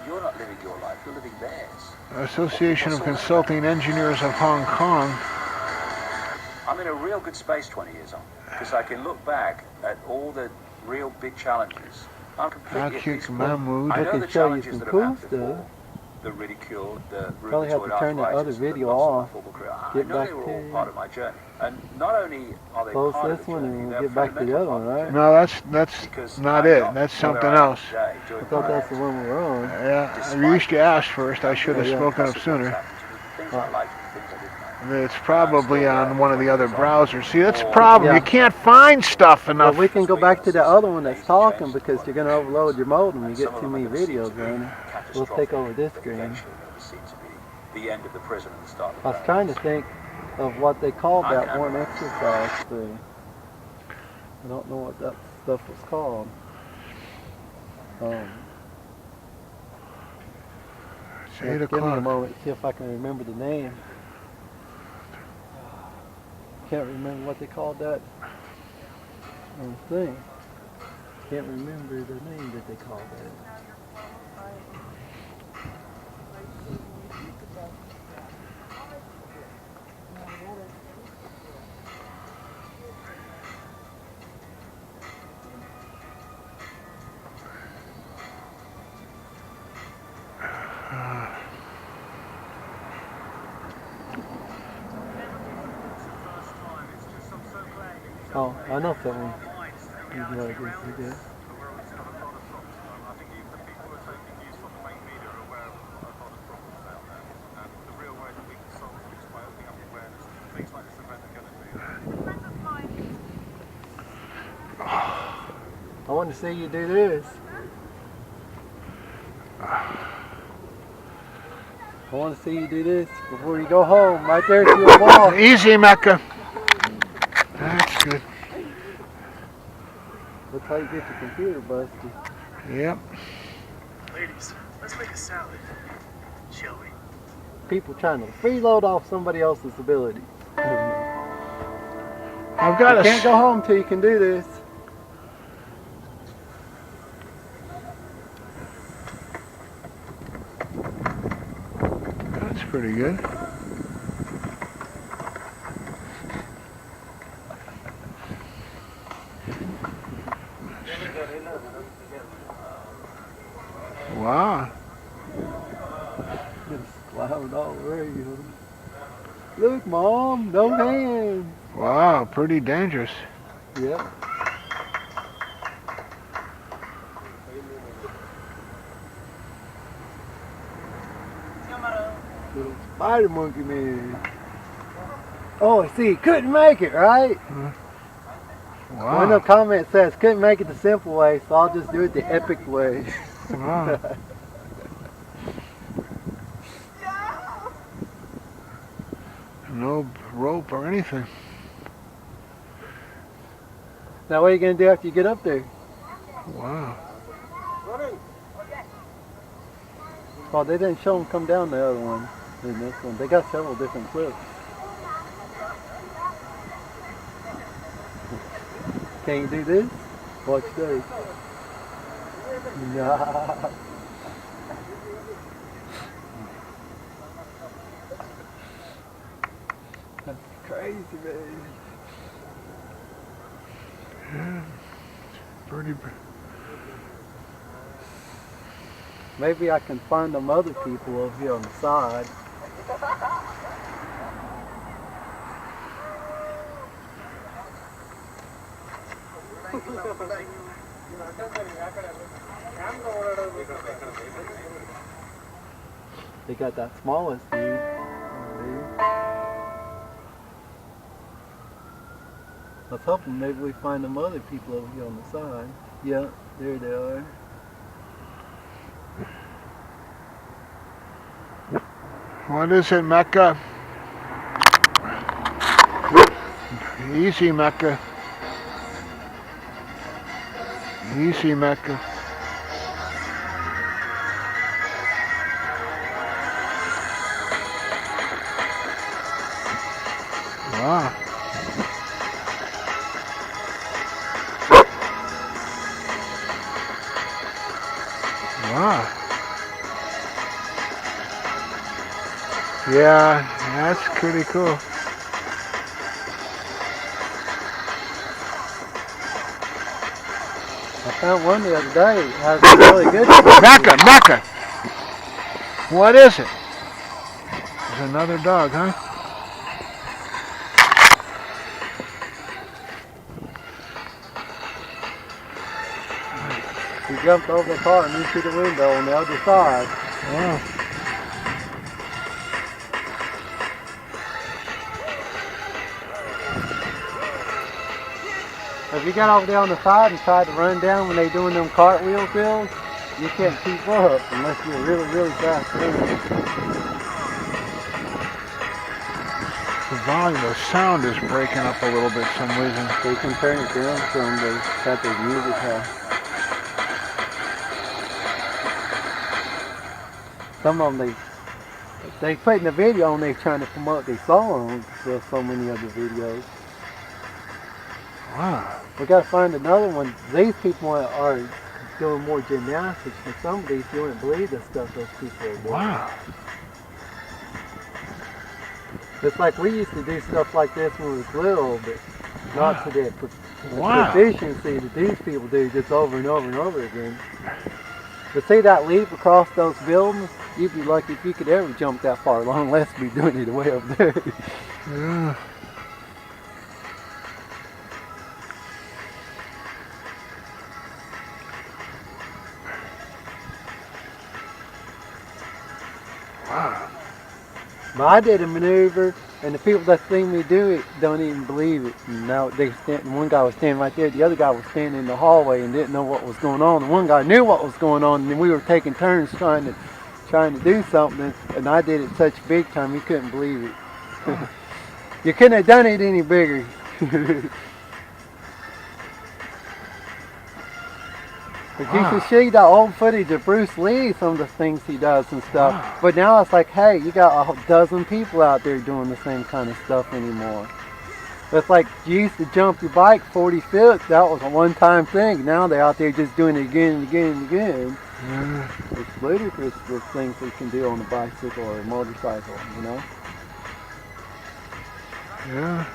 Speaker 11: You're not living your life, you're living theirs.
Speaker 2: Association of Consulting Engineers of Hong Kong.
Speaker 11: I'm in a real good space 20 years on, because I can look back at all the real big challenges. I'm completely at peace.
Speaker 2: Mahmood.
Speaker 11: I know
Speaker 1: can
Speaker 11: the
Speaker 1: show you
Speaker 11: challenges
Speaker 1: some
Speaker 11: that
Speaker 1: cool
Speaker 11: have happened
Speaker 1: stuff.
Speaker 11: before. The ridicule, the
Speaker 1: Probably have to turn that other video off.
Speaker 11: I know they were all part of my journey. And not only are they
Speaker 1: Close
Speaker 11: part
Speaker 1: this
Speaker 11: of the
Speaker 1: one
Speaker 11: journey,
Speaker 1: and
Speaker 11: they're
Speaker 1: we'll get back to the other one, right?
Speaker 2: No, that's not it. That's something else.
Speaker 1: I thought that's the one we're on.
Speaker 2: Yeah, you used to ask first. I should have spoken up sooner. It's probably on one of the other browsers. See, that's the problem. You can't find stuff enough.
Speaker 1: Well, we can go back to the other one that's talking because you're going to overload your modem. You get too many videos running. We'll take over this screen.
Speaker 11: The end of the prison and the start of
Speaker 1: I was trying to think of what they called that one exercise thing. I don't know what that stuff was called.
Speaker 2: It's 8
Speaker 1: Give me a
Speaker 2: o'clock.
Speaker 1: moment to see if I can remember the name. Can't remember what they called that thing. Can't remember the name that they called it. Oh, I know someone. You'd like this, I guess. I want to see you do this. I want to see you do this before you go home. Right there to your wall.
Speaker 2: Easy, Mecca. That's good.
Speaker 1: That's how you get your computer busted.
Speaker 2: Yep.
Speaker 7: Ladies, let's make a salad, shall we?
Speaker 1: People trying to freeload off somebody else's abilities.
Speaker 2: I've got
Speaker 1: You can't go home till you can do this.
Speaker 2: pretty good. Wow.
Speaker 1: Just cloud all over you. Look, Mom, no hands.
Speaker 2: Wow, pretty dangerous.
Speaker 1: Yep. Little spider monkey man. Oh, I see, couldn't make it, right?
Speaker 2: Wow.
Speaker 1: One of the comments says, couldn't make it the simple way, so I'll just do it the epic way.
Speaker 2: Wow. No rope or anything.
Speaker 1: Now what are you going to do after you get up there?
Speaker 2: Wow.
Speaker 1: Oh, they didn't show them come down the other one. In this one. They got several different clips. Can you do this? Watch this. Nah. That's crazy, man.
Speaker 2: Yeah. Pretty.
Speaker 1: Maybe I can find them other people over here on the side. They got that smallest dude. I was hoping maybe we find them other people over here on the side. Yeah, there they are.
Speaker 2: What is it, Mecca? Easy, Mecca. Easy, Mecca. Wow. Wow. Yeah, that's pretty cool.
Speaker 1: I found one the other day. It has a really good.
Speaker 2: Mecca! What is it? There's another dog, huh?
Speaker 1: He jumped over the car and into the window on the other side.
Speaker 2: Wow.
Speaker 1: If you got over there on the side and tried to run down when they doing them cartwheel drills, you can't keep up unless you're really, really fast running.
Speaker 2: The volume of sound is breaking up a little bit for some reason.
Speaker 1: They can turn it down some, they have their music high. Some of them, they put in the video and they're trying to promote their songs for so many other videos.
Speaker 2: Wow.
Speaker 1: We got to find another one. These people are doing more gymnastics, and some of these, you wouldn't believe the stuff those people are doing.
Speaker 2: Wow.
Speaker 1: It's like we used to do stuff like this when we was little, but not to the proficiency that these people do just over and over and over again. But see that leap across those buildings? You'd be lucky if you could ever jump that far, long less be doing it way up there.
Speaker 2: Yeah. Wow.
Speaker 1: But I did a maneuver, and the people that seen me do it don't even believe it. And now one guy was standing right there, the other guy was standing in the hallway and didn't know what was going on. And one guy knew what was going on, and we were taking turns trying to do something, and I did it such big time he couldn't believe it. You couldn't have done it any bigger. But you can see the old footage of Bruce Lee, some of the things he does and stuff.
Speaker 2: Wow.
Speaker 1: But now it's like, hey, you got a dozen people out there doing the same kind of stuff anymore. It's like you used to jump your bike 40 feet, that was a one-time thing. Now they're out there just doing it again and again and again.
Speaker 2: Yeah.
Speaker 1: It's ludicrous the things we can do on a bicycle or a motorcycle, you know?
Speaker 2: Yeah.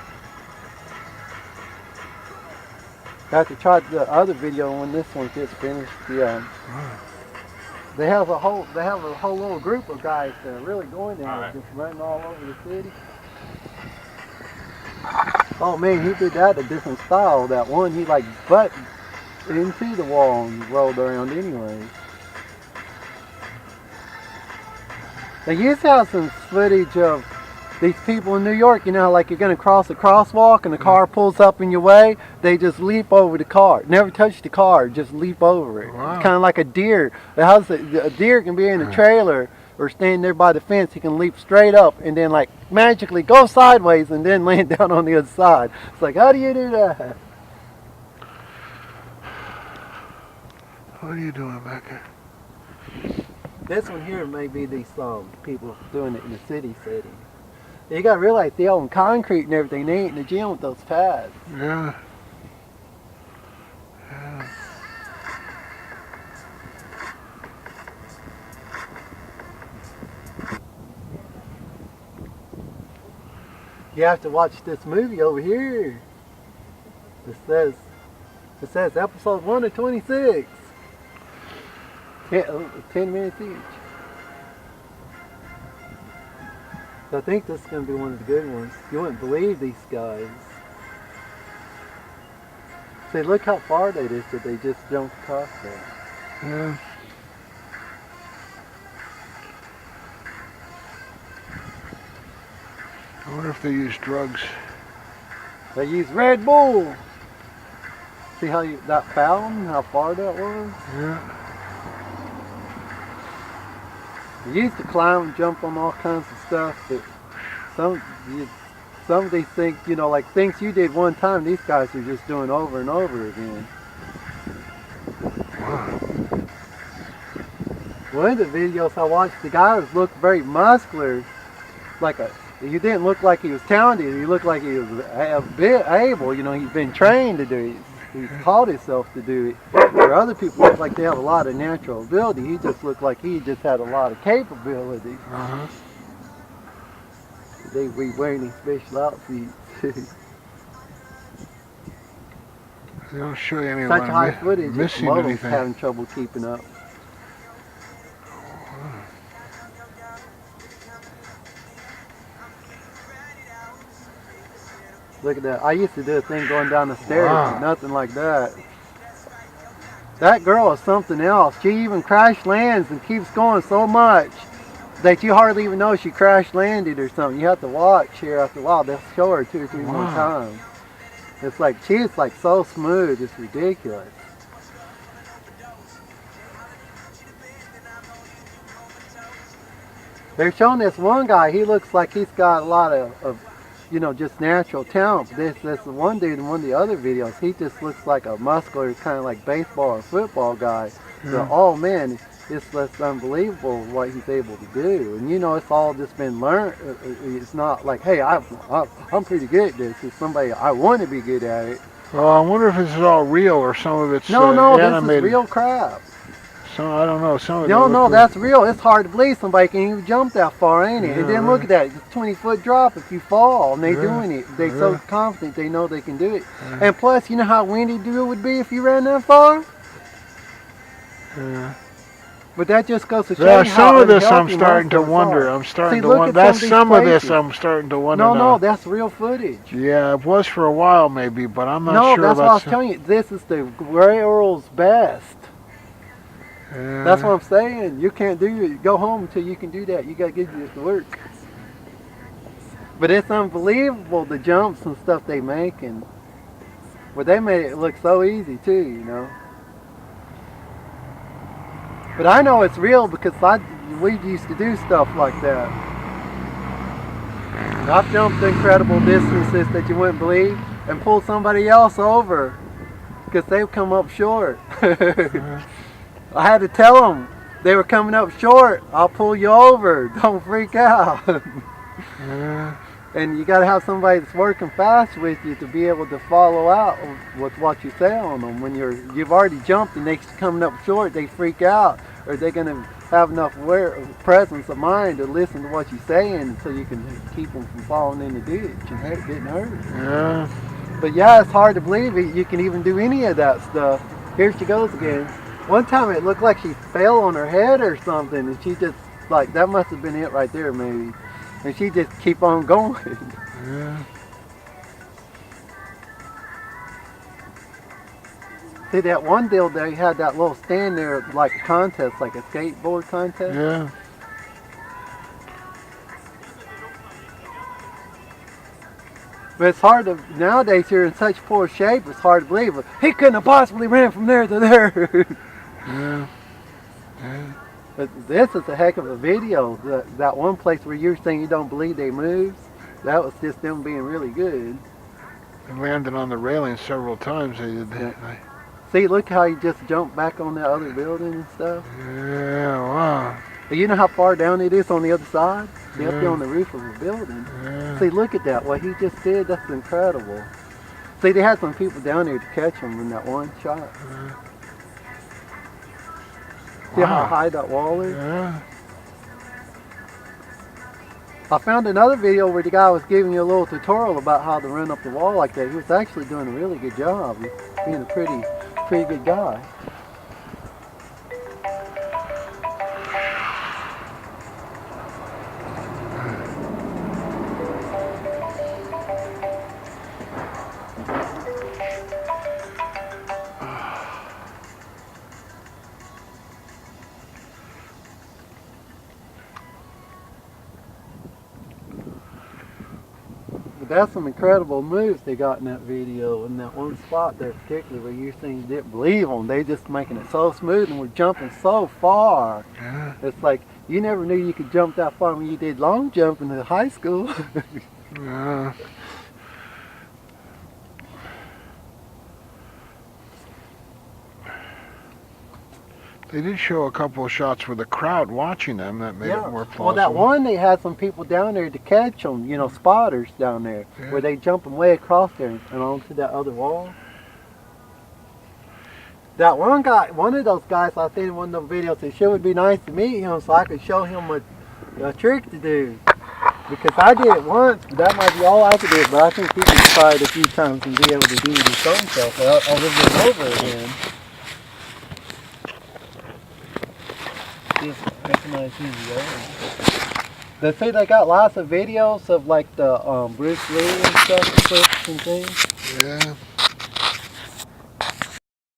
Speaker 1: I have to try the other video when this one gets finished. They have a whole little group of guys that are really going there, just running all over the city. Oh man, he did that a different style. That one, he like butt into the wall and rolled around anyway. They used to have some footage of these people in New York, you know, like you're going to cross a crosswalk and the car pulls up in your way, they just leap over the car. Never touch the car, just leap over it.
Speaker 2: Wow.
Speaker 1: It's kind of like a deer. A deer can be in a trailer or stand there by the fence. He can leap straight up and then like magically go sideways and then land down on the other side. It's like, how do you do that?
Speaker 2: What are you doing back there?
Speaker 1: This one here may be these people doing it in the city setting. You gotta realize they own concrete and everything. They ain't in the gym with those pads.
Speaker 2: Yeah. Yeah.
Speaker 1: You have to watch this movie over here. It says episode 1 of 26. 10 minutes each. So I think this is going to be one of the good ones. You wouldn't believe these guys. See, look how far they did that they just jumped across that.
Speaker 2: Yeah. I wonder if they use drugs.
Speaker 1: They use Red Bull. See how that fountain, how far that was?
Speaker 2: Yeah.
Speaker 1: You used to climb and jump on all kinds of stuff, but some of these things, you know, like things you did one time, these guys are just doing over and over again. One of the videos I watched, the guys looked very muscular, he didn't look like he was talented, he looked like he was a bit able, you know, he's been trained to do it. He's taught himself to do it. Where other people look like they have a lot of natural ability, he just looked like he just had a lot of capability.
Speaker 2: Uh-huh.
Speaker 1: They be wearing these special outfits.
Speaker 2: They don't show you anyone
Speaker 1: Such high footage,
Speaker 2: missing
Speaker 1: models
Speaker 2: anything.
Speaker 1: having trouble keeping up. Look at that. I used to do a thing going down the stairs,
Speaker 2: Wow.
Speaker 1: but nothing like that. That girl is something else. She even crash lands and keeps going so much that you hardly even know she crash landed or something. You have to watch here after a while. They'll show her 2 or 3 more times. It's like, she's like so smooth, it's ridiculous. They're showing this one guy, he looks like he's got a lot of you know, just natural talent. This one dude in one of the other videos, he just looks like a muscular, kind of like baseball or football guy. So, oh man, it's just unbelievable what he's able to do. And you know, it's all just been learned. It's not like, hey, I'm pretty good at this. It's somebody, I want to be good at it.
Speaker 2: Well, I wonder if this is all real or some of it's
Speaker 1: No,
Speaker 2: animated.
Speaker 1: this is real crap.
Speaker 2: Some, I don't know. Some of
Speaker 1: You don't know, that's real. It's hard to believe somebody can even jump that far, ain't it?
Speaker 2: Yeah,
Speaker 1: And then look at that, it's a 20-foot drop if you fall, and they
Speaker 2: Yeah,
Speaker 1: doing it. They so
Speaker 2: yeah.
Speaker 1: confident they know they can do it. And plus, you know how windy it would be if you ran that far?
Speaker 2: Yeah.
Speaker 1: But that just goes to show
Speaker 2: Yeah,
Speaker 1: you how
Speaker 2: some of this I'm
Speaker 1: unhealthy
Speaker 2: starting to
Speaker 1: muscles
Speaker 2: wonder.
Speaker 1: are.
Speaker 2: I'm starting
Speaker 1: See,
Speaker 2: to
Speaker 1: look
Speaker 2: wonder.
Speaker 1: at
Speaker 2: That's
Speaker 1: these
Speaker 2: some of this
Speaker 1: places.
Speaker 2: I'm starting to wonder
Speaker 1: No,
Speaker 2: now.
Speaker 1: that's real footage.
Speaker 2: Yeah, it was for a while maybe, but I'm not
Speaker 1: No,
Speaker 2: sure
Speaker 1: that's
Speaker 2: about
Speaker 1: what I was telling you. This is the world's best.
Speaker 2: Yeah.
Speaker 1: That's what I'm saying. You can't do it. Go home until you can do that. You got to get this to work. But it's unbelievable the jumps and stuff they make, and but they made it look so easy too, you know. But I know it's real because we used to do stuff like that. And I've jumped incredible distances that you wouldn't believe and pulled somebody else over because they've come up short. I had to tell them they were coming up short. I'll pull you over. Don't freak out.
Speaker 2: Yeah.
Speaker 1: And you got to have somebody that's working fast with you to be able to follow out with what you say on them. When you've already jumped and they're coming up short, they freak out. or are they going to have enough presence of mind to listen to what you're saying so you can keep them from falling in the ditch and getting hurt?
Speaker 2: Yeah.
Speaker 1: But yeah, it's hard to believe you can even do any of that stuff. Here she goes again. One time it looked like she fell on her head or something, and she just, like, that must have been it right there maybe. And she just keep on going.
Speaker 2: Yeah.
Speaker 1: See, that one deal they had that little stand there, like a contest, like a skateboard contest.
Speaker 2: Yeah.
Speaker 1: But it's hard to, nowadays you're in such poor shape, it's hard to believe. But he couldn't have possibly ran from there to there.
Speaker 2: Yeah. Yeah.
Speaker 1: But this is a heck of a video. That one place where you're saying you don't believe they moved, that was just them being really good.
Speaker 2: They landed on the railing several times. They did.
Speaker 1: Yeah. See, look how he just jumped back on that other building and stuff.
Speaker 2: Yeah, wow.
Speaker 1: But you know how far down it is on the other side? See, up there on the roof of a building.
Speaker 2: Yeah.
Speaker 1: See, look at that. What he just did, that's incredible. See, they had some people down there to catch him in that one shot. See how high that wall is?
Speaker 2: Yeah.
Speaker 1: I found another video where the guy was giving you a little tutorial about how to run up the wall like that. He was actually doing a really good job. He's being a pretty good guy. But that's some incredible moves they got in that video, in that one spot there particularly where you think you didn't believe them. They just making it so smooth and we're jumping so far.
Speaker 2: Yeah.
Speaker 1: It's like you never knew you could jump that far when you did long jump in high school.
Speaker 2: Yeah. They did show a couple of shots with a crowd watching them. That made it more plausible.
Speaker 1: Well, that one they had some people down there to catch them, you know, spotters down there, where they jump them way across there and onto that other wall. That one guy, one of those guys I seen in one of those videos, said sure would be nice to meet him so I could show him a trick to do. Because I did it once, but that might be all I could do, but I think he could try it a few times and be able to do it his own self over and over again. Recognize who's there. They say they got lots of videos of like the Bruce Lee and stuff, clips and things.
Speaker 2: Yeah.